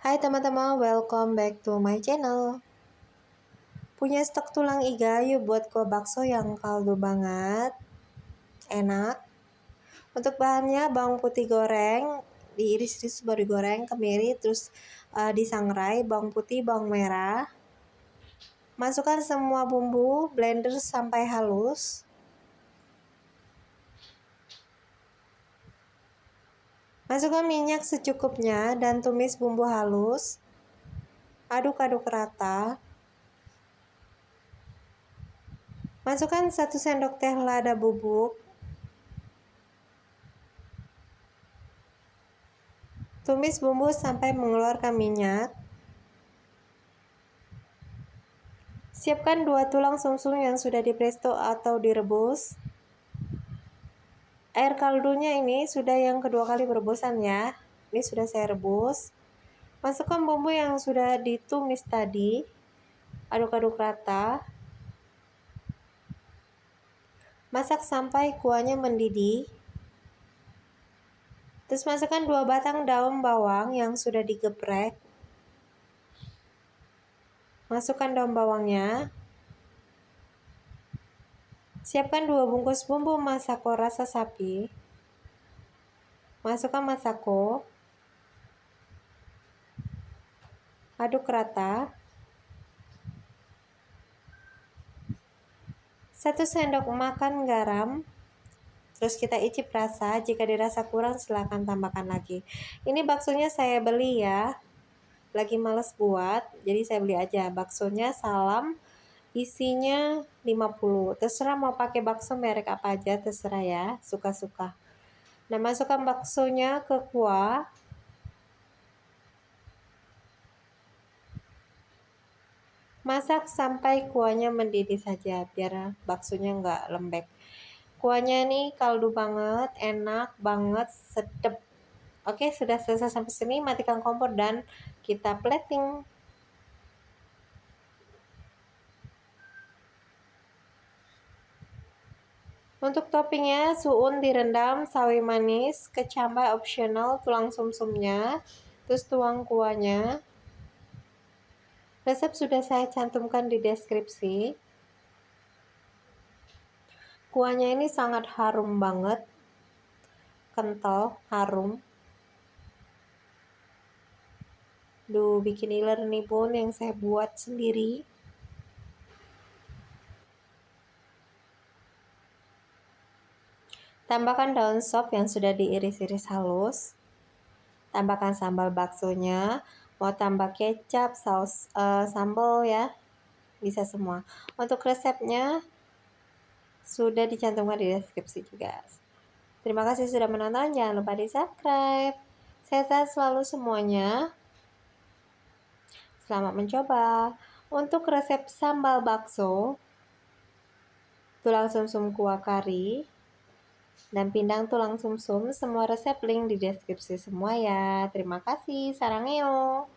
Hai teman-teman, welcome back to my channel. Punya stok tulang iga, yuk buat kuah bakso yang kaldu banget, enak. Untuk bahannya bawang putih goreng, diiris-iris baru digoreng, kemiri, terus disangrai, bawang putih, bawang merah. Masukkan semua bumbu, blender sampai halus. Masukkan minyak secukupnya dan tumis bumbu halus. Aduk-aduk rata. Masukkan 1 sendok teh lada bubuk. Tumis bumbu sampai mengeluarkan minyak. Siapkan 2 tulang sumsum yang sudah dipresto atau direbus. Air kaldunya ini sudah yang kedua kali perebusan ya. Ini sudah saya rebus. Masukkan bumbu yang sudah ditumis tadi. Aduk-aduk rata. Masak sampai kuahnya mendidih. Terus masukkan 2 batang daun bawang yang sudah digeprek. Masukkan daun bawangnya. Siapkan 2 bungkus bumbu masako rasa sapi. Masukkan masako. Aduk rata. 1 sendok makan garam. Terus kita icip rasa, jika dirasa kurang silahkan tambahkan lagi. Ini baksonya saya beli ya, lagi males buat, jadi saya beli aja. Baksonya Salam, isinya 50. Terserah mau pakai bakso merek apa aja, terserah ya, suka-suka. Nah, masukkan baksonya ke kuah. Masak sampai kuahnya mendidih saja, biar baksonya nggak lembek. Kuahnya nih kaldu banget, enak banget, sedap. Oke, sudah selesai sampai sini, matikan kompor dan kita plating. Untuk toppingnya, suun direndam, sawi manis, kecambah opsional, tulang sumsumnya, terus tuang kuahnya. Resep sudah saya cantumkan di deskripsi. Kuahnya ini sangat harum banget, kental, harum. Duh, bikin iler nih bun yang saya buat sendiri. Tambahkan daun sop yang sudah diiris-iris halus. Tambahkan sambal baksonya. Mau tambah kecap, saus sambal ya, bisa semua. Untuk resepnya sudah dicantumkan di deskripsi juga. Terima kasih sudah menonton, jangan lupa di subscribe. Sehat selalu semuanya. Selamat mencoba. Untuk resep sambal bakso, tulang sumsum kuah kari, dan pindang tulang sumsum, semua resep link di deskripsi semua ya. Terima kasih, sarangeo.